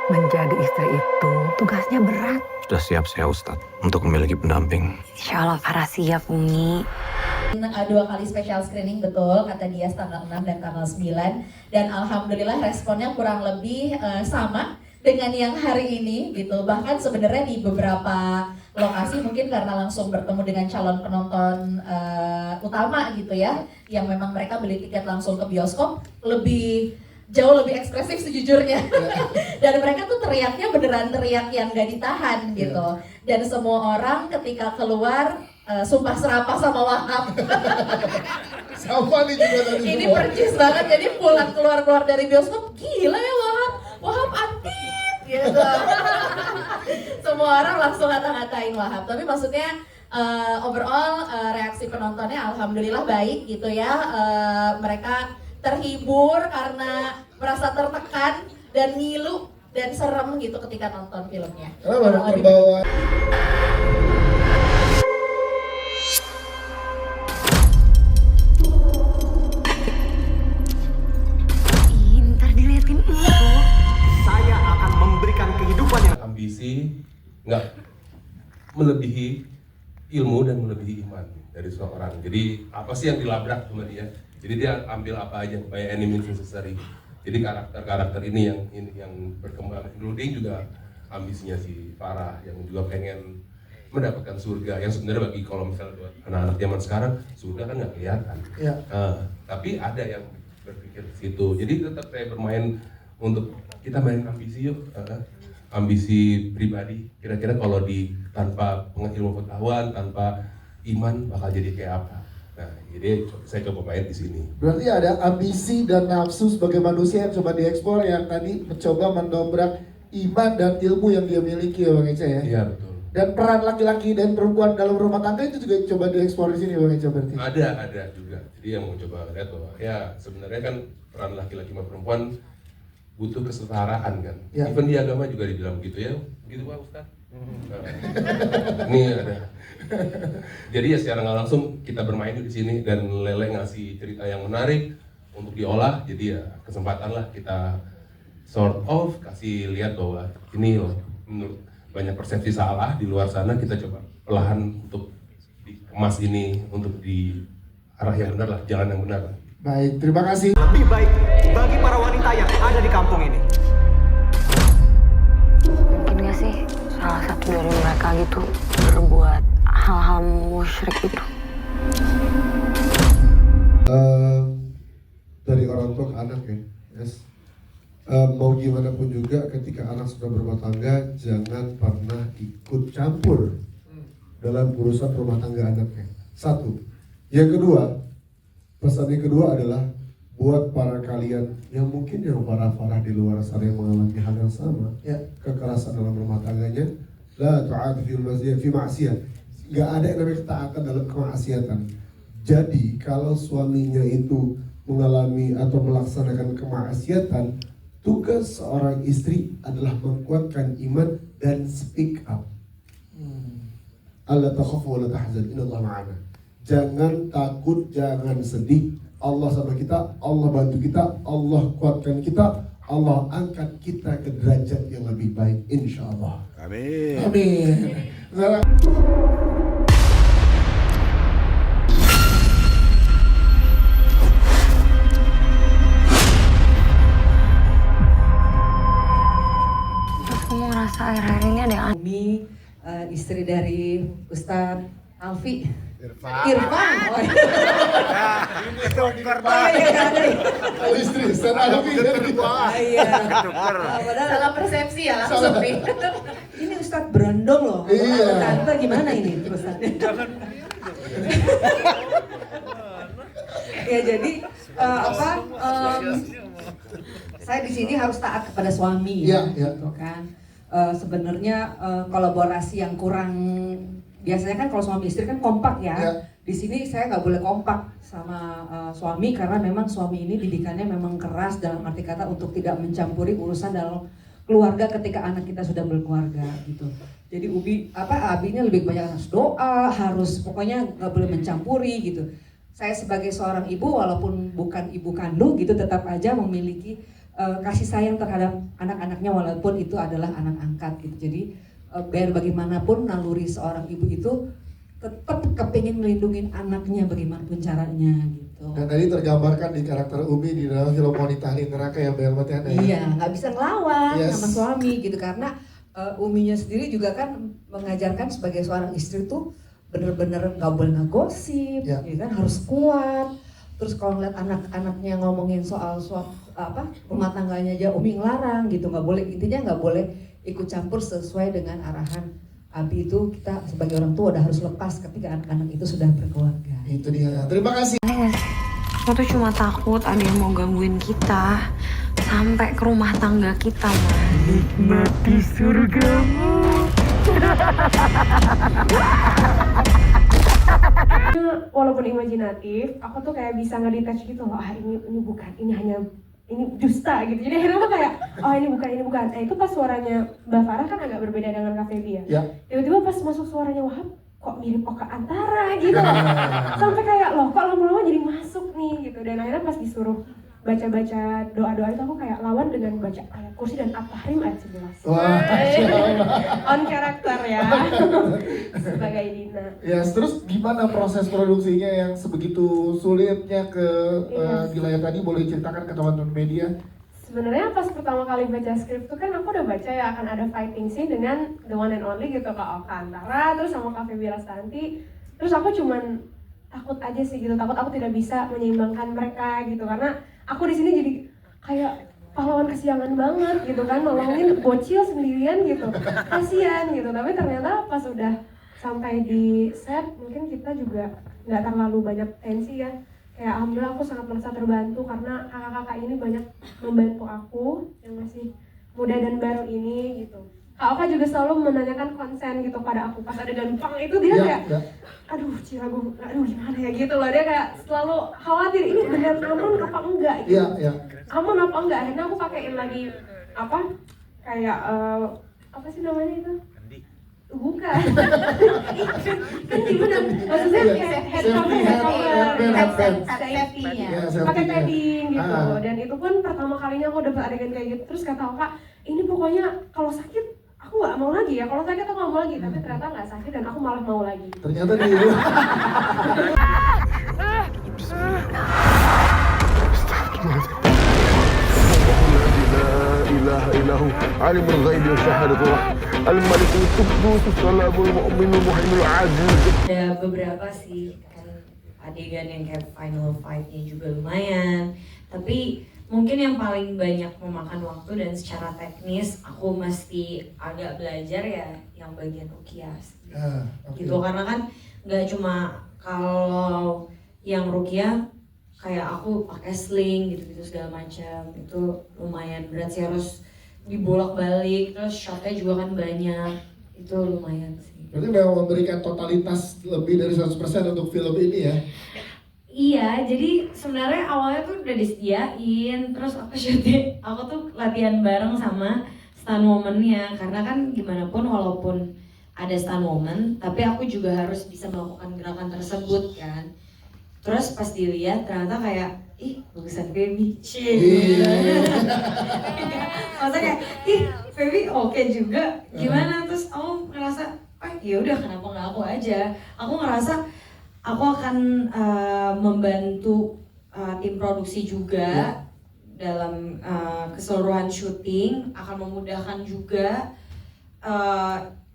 Menjadi istri itu tugasnya berat. Sudah siap saya Ustadz untuk memiliki pendamping. Insya Allah Farah siap, Umi. 2 kali special screening, betul kata dia, tanggal 6 dan tanggal 9, dan alhamdulillah responnya kurang lebih sama dengan yang hari ini gitu. Bahkan sebenarnya di beberapa lokasi mungkin karena langsung bertemu dengan calon penonton utama gitu ya, yang memang mereka beli tiket langsung ke bioskop, jauh lebih ekspresif sejujurnya. Dan mereka tuh teriaknya beneran teriak yang gak ditahan gitu. Dan semua orang ketika keluar sumpah serapah sama Wahab. Sama nih juga tadi. Ini percis banget, jadi pulang keluar dari bioskop, gila ya Wahab antit gitu. Semua orang langsung ngata-ngatain Wahab. Tapi maksudnya overall reaksi penontonnya alhamdulillah baik gitu ya. Mereka terhibur karena merasa tertekan dan ngilu dan serem gitu ketika nonton filmnya. Karena terbawa. Ntar diliatin itu. Saya akan memberikan kehidupan yang Ambisi nggak melebihi ilmu dan melebihi iman dari seorang. Jadi apa sih yang dilabrak sama dia? Jadi dia ambil apa aja, by any means necessary. Jadi karakter ini yang berkembang. Including juga ambisinya si Farah yang juga pengen mendapatkan surga. Yang sebenarnya bagi kalau misalnya buat anak-anak zaman sekarang surga kan nggak kelihatan. Ya. Tapi ada yang berpikir ke situ. Jadi tetap saya bermain untuk kita main ambisi yuk. Ambisi pribadi. Kira-kira kalau tanpa ilmu pengetahuan, tanpa iman bakal jadi kayak apa? Nah, jadi saya coba main di sini. Berarti ada ambisi dan nafsu sebagai manusia yang coba dieksplor, yang tadi mencoba mendobrak iman dan ilmu yang dia miliki ya Bang Eca ya? Iya betul. Dan peran laki-laki dan perempuan dalam rumah tangga itu juga coba dieksplor di sini Bang Eca berarti? Ada juga. Jadi yang mau coba lihat bahwa ya sebenarnya kan peran laki-laki sama perempuan butuh kesetaraan kan. Ya. Even di agama juga dibilang begitu ya. Begitu Pak Ustaz? Ini ada. Jadi ya secara nggak langsung kita bermain di sini dan Lele ngasih cerita yang menarik untuk diolah. Jadi ya kesempatan lah kita sort of kasih lihat bahwa ini loh menurut banyak persepsi salah di luar sana, kita coba perlahan untuk dikemas ini untuk di arah yang benar lah, jalan yang benar. Baik, terima kasih. lebih baik bagi para wanita yang ada di kampung ini. Mungkin gak sih salah satu dari mereka gitu berbuat hal-hal musyrik itu? Dari orang tua ke anak ya, yes. Mau gimana pun juga ketika anak sudah berumah tangga, jangan pernah ikut campur dalam urusan rumah tangga anaknya. Satu. Yang kedua, pesan yang kedua adalah buat para kalian yang mungkin yang Farah di luar sana yang mengalami hal yang sama, ya, kekerasan dalam rumah tangganya, la ta'at fi ma'siyah. Gak ada yang namanya ketaatan dalam kemaksiatan. Jadi kalau suaminya itu mengalami atau melaksanakan kemaksiatan, tugas seorang istri adalah menguatkan iman dan speak up. Allah takhafu wa la tahzan, innallaha ma'ana. Jangan takut, jangan sedih. Allah sama kita, Allah bantu kita, Allah kuatkan kita, Allah angkat kita ke derajat yang lebih baik, insyaallah. Amin. Amin. Aku mau ngerasa akhir-akhir ini ada yang aneh. Umi, istri dari Ustadz Alfi. Irfan. Oh, Tuker iya. Istri, sana Iya. Padahal salah persepsi ya langsung nih. Ini Ustadz berondong loh. Iya. Tante gimana ini terusannya? Ya jadi saya di sini harus taat kepada suami, Iya, iya. gitu kan. Sebenarnya kolaborasi yang kurang, biasanya kan kalau suami istri kan kompak ya. Iya. Di sini saya nggak boleh kompak sama suami karena memang suami ini didikannya memang keras dalam arti kata untuk tidak mencampuri urusan dalam keluarga ketika anak kita sudah berkeluarga gitu. Jadi Abinya lebih banyak harus doa, harus pokoknya nggak boleh mencampuri gitu. saya sebagai seorang ibu, walaupun bukan ibu kandung gitu, tetap aja memiliki kasih sayang terhadap anak-anaknya walaupun itu adalah anak angkat gitu. Jadi biar bagaimanapun naluri seorang ibu itu tetap kepingin melindungi anaknya bagaimanapun caranya gitu. Dan tadi tergambarkan di karakter Umi di dalam film Wanita Ahli Neraka yang BLBT ya. Iya, nggak bisa ngelawan Yes. sama suami gitu karena Uminya sendiri juga kan mengajarkan sebagai seorang istri tuh bener-bener nggak boleh ngegosip, Ya. ya kan harus kuat. Terus kalau ngeliat anak-anaknya ngomongin soal rumah tangganya aja Umi ngelarang gitu, nggak boleh, intinya nggak boleh ikut campur sesuai dengan arahan Abi. Itu kita sebagai orang tua udah harus lepas ketika anak-anak itu sudah berkeluarga. Itu dia. Terima kasih. Aku tuh cuma takut ada yang mau gangguin kita sampai ke rumah tangga kita, Man. Nikmati surgamu. Walaupun imajinatif, aku tuh kayak bisa ngedetach gitu loh, ini bukan, ini dusta gitu. Jadi akhirnya aku kayak, oh ini bukan. Itu pas suaranya Mbak Farah kan agak berbeda dengan Kak Feby ya. Ya. Tiba-tiba pas masuk suaranya Wahab, kok mirip Oka Antara gitu loh. Sampai kayak, loh kok lama-lama jadi masuk nih gitu. Dan akhirnya pas disuruh baca-baca doa-doa itu aku kayak lawan dengan baca ayat kursi dan At-Tahrim ayat 11. Wah, On karakter ya. Sebagai Dina. ya, terus gimana proses produksinya yang sebegitu sulitnya di layar tadi, boleh ceritakan ke teman-teman media? Sebenarnya pas pertama kali baca skrip tuh kan aku udah baca ya akan ada fighting scene dengan the one and only gitu Kak Oka Antara, terus sama Kak Feby Rastanti. Terus aku cuman takut aja sih gitu, takut aku tidak bisa menyeimbangkan mereka gitu, karena aku di sini jadi kayak pahlawan kesiangan banget gitu kan, nolongin bocil sendirian gitu, kasian gitu. Tapi ternyata pas udah sampai di set mungkin kita juga nggak terlalu banyak tensi ya. Kayak alhamdulillah aku sangat merasa terbantu karena kakak-kakak ini banyak membantu aku yang masih muda dan baru ini gitu. Kak Oka juga selalu menanyakan konsen gitu pada aku pas adegan pang itu dia kayak aduh Ciragung, aduh gimana ya gitu loh, dia kayak selalu khawatir ini benar aman apa enggak gitu. Iya. Aman apa enggak, akhirnya aku pakein lagi apa kayak apa sih namanya itu? Bukan. Kan bener, maksudnya kayak head cover, safety-nya. Pakai padding gitu. Dan itu pun pertama kalinya aku dapet adegan kayak gitu. Terus kata Oka, ini pokoknya kalau sakit aku nggak mau lagi ya. Kalau sakit aku nggak mau lagi. Tapi ternyata nggak sakit dan aku malah mau lagi. Ternyata di ilaha illahu alimul ghaibi wasyahadatu al-malikul quddus salamul mu'minul muhaiminul aziz. Ada beberapa sih kan adegan yang kayak final fight-nya juga lumayan, tapi mungkin yang paling banyak memakan waktu dan secara teknis aku mesti agak belajar ya yang bagian Rukia gitu, karena kan nggak cuma kalau yang Rukia kayak aku pakai sling gitu-gitu segala macam, itu lumayan berat sih, harus dibolak-balik, terus shotnya juga kan banyak, itu lumayan sih. Berarti memang memberikan totalitas lebih dari 100% untuk film ini ya? Iya, jadi sebenarnya awalnya tuh udah disediain, terus aku syuting, aku tuh latihan bareng sama stunt woman-nya, karena kan gimana pun walaupun ada stunt woman, tapi aku juga harus bisa melakukan gerakan tersebut kan. Terus pas dilihat ternyata kayak, ih bagusan Feby, maksudnya kayak, ih Feby oke juga, gimana? Terus aku ngerasa, ya udah kenapa nggak aku aja? Aku ngerasa aku akan membantu tim produksi juga dalam keseluruhan syuting, akan memudahkan juga,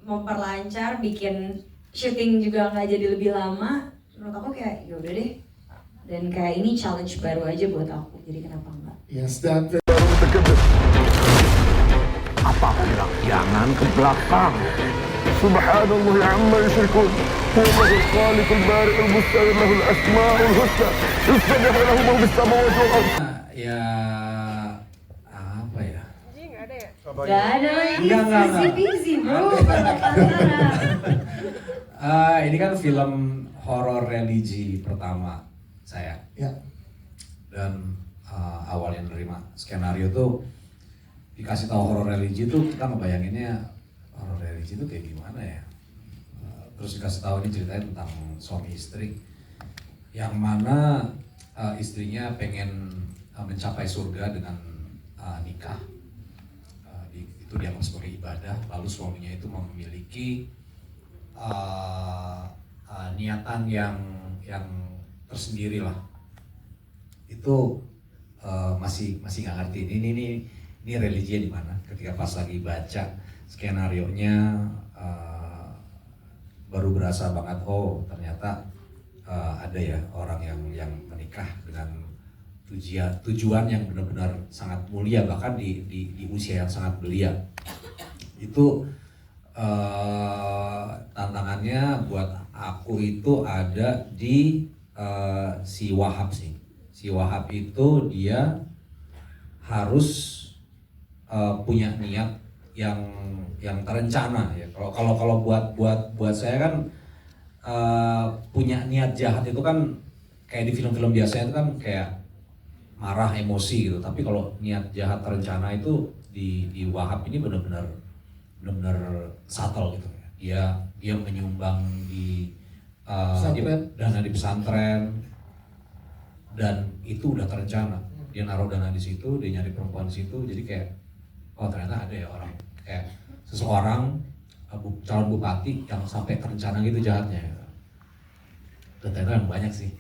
memperlancar, bikin syuting juga nggak jadi lebih lama. Menurut aku kayak yaudah deh, dan kayak ini challenge baru aja buat aku, jadi kenapa enggak? Yes, dan Apa aku bilang? Jangan ke belakang. Subhanallah amma yusyrikun. Huwa al-khaliqul bari'ul musta'ir lahul asma'ul husna. Yusabbihu lahu ma fis samawati wal ardh. Ya apa ya? Gak ada lagi, Enggak. easy bro. Ini kan film horor religi pertama saya. ya, Dan awalnya nerima skenario tuh dikasih tahu horor religi tuh kita ngebayanginnya horor religi tuh kayak gimana ya. Terus dikasih tahu ini ceritanya tentang suami istri. yang mana istrinya pengen mencapai surga dengan nikah. Itu dianggap sebagai ibadah, lalu suaminya itu memiliki niatan yang tersendiri lah. Itu masih nggak ngerti ini religinya di mana. Ketika pas lagi baca skenarionya baru berasa banget, oh ternyata ada ya orang yang menikah dengan tujuan yang benar-benar sangat mulia, bahkan di usia yang sangat belia. Itu tantangannya buat aku itu ada di si Wahab sih. Si Wahab itu dia harus punya niat yang terencana ya. Kalau buat saya kan punya niat jahat itu kan kayak di film-film biasanya itu kan kayak marah, emosi gitu. Tapi kalau niat jahat terencana itu di Wahab ini benar-benar subtle gitu. Dia menyumbang di dana di pesantren, dan itu udah terencana. Dia naruh dana di situ, dia nyari perempuan di situ. Jadi kayak oh ternyata ada ya orang kayak seseorang calon bupati yang sampai terencana gitu jahatnya. Dan ternyata banyak sih.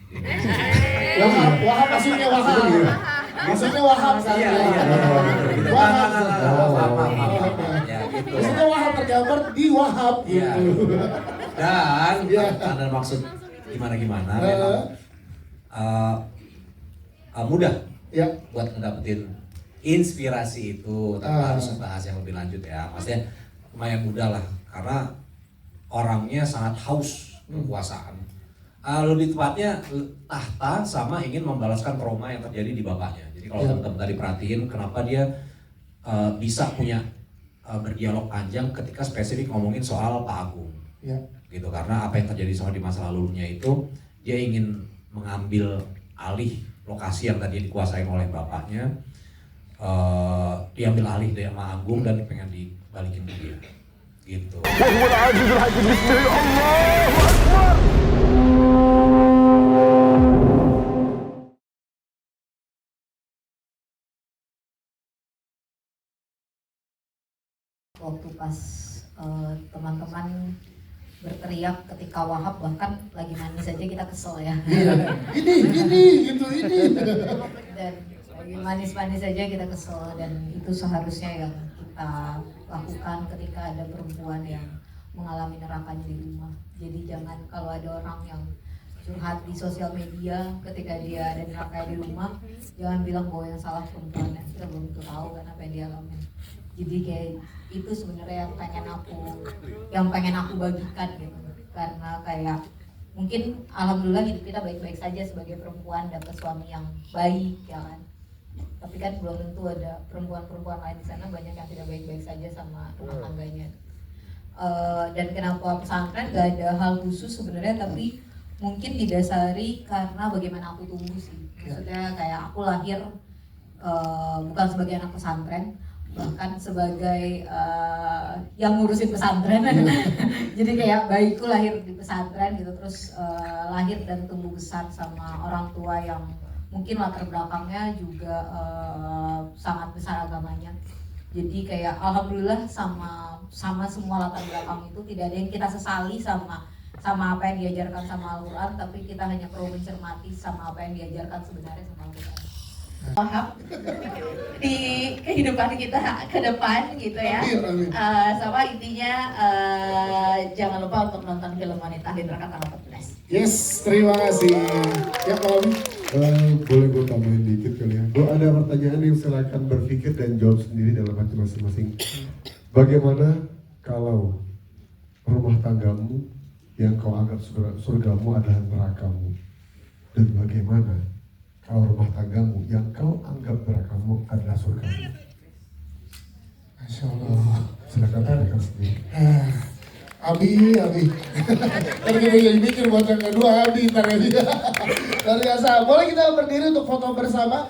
Wahab maksudnya Wahab. Maksudnya Wahab saja. Wahab. Ya gitu. Maksudnya Wahab tergambar di Wahab gitu. Dan ada maksud gimana memang mudah ya buat ngedapetin inspirasi itu. Tanpa harus bahas yang lebih lanjut ya. Maksudnya lumayan mudah lah karena orangnya sangat haus kekuasaan. Lebih tepatnya tahta sama ingin membalaskan trauma yang terjadi di bapaknya. Jadi kalau teman-teman tadi perhatiin kenapa dia bisa punya berdialog panjang ketika spesifik ngomongin soal Pak Agung. Ya. Gitu, karena apa yang terjadi sama di masa lalunya itu dia ingin mengambil alih lokasi yang tadi dikuasain oleh bapaknya, diambil alih dari sama Agung dan pengen dibalikin ke dia. Gitu. Wahwal azizul hakim bismihi Allahu Akbar. Waktu pas teman-teman berteriak ketika Wahab bahkan lagi manis aja kita kesel ya. Ini. Dan lagi manis-manis aja kita kesel, dan itu seharusnya yang kita lakukan ketika ada perempuan yang mengalami nerakanya di rumah. Jadi jangan kalau ada orang yang curhat di sosial media ketika dia ada nerakanya di rumah, jangan bilang bahwa yang salah perempuannya. Kita belum tahu kan apa yang dia alami. Jadi kayak itu sebenarnya yang pengen aku bagikan gitu, karena kayak mungkin alhamdulillah hidup kita baik-baik saja sebagai perempuan, dapat suami yang baik ya kan, tapi kan belum tentu ada perempuan-perempuan lain di sana banyak yang tidak baik-baik saja sama rumah tangganya. Dan kenapa pesantren gak ada hal khusus sebenarnya, tapi mungkin didasari karena bagaimana aku tumbuh sih. Maksudnya kayak aku lahir bukan sebagai anak pesantren, bahkan sebagai yang ngurusin pesantren. Jadi kayak bayiku lahir di pesantren gitu, terus lahir dan tumbuh besar sama orang tua yang mungkin latar belakangnya juga sangat besar agamanya. Jadi kayak alhamdulillah sama semua latar belakang itu tidak ada yang kita sesali sama apa yang diajarkan sama Al-Quran, tapi kita hanya perlu mencermati sama apa yang diajarkan sebenarnya sama Al-Quran. Wahab di kehidupan kita ke depan gitu ya. Sama intinya jangan lupa untuk nonton film Wanita di Neraka tanggal 14. Yes, terima kasih. Ya Om, boleh gue tambahin dikit kali ya. Gue ada pertanyaan yang silakan berpikir dan jawab sendiri dalam hati masing-masing. Bagaimana kalau rumah tanggamu yang kau anggap surgamu adalah nerakamu? Dan bagaimana kalau rumah tanggamu yang kau anggap nerakamu adalah surgamu? Masya Allah. Silakan mereka sendiri. Abi. Tapi kita jadi mikir buat yang kedua Abi ntar ya. Luar biasa. Boleh kita berdiri untuk foto bersama?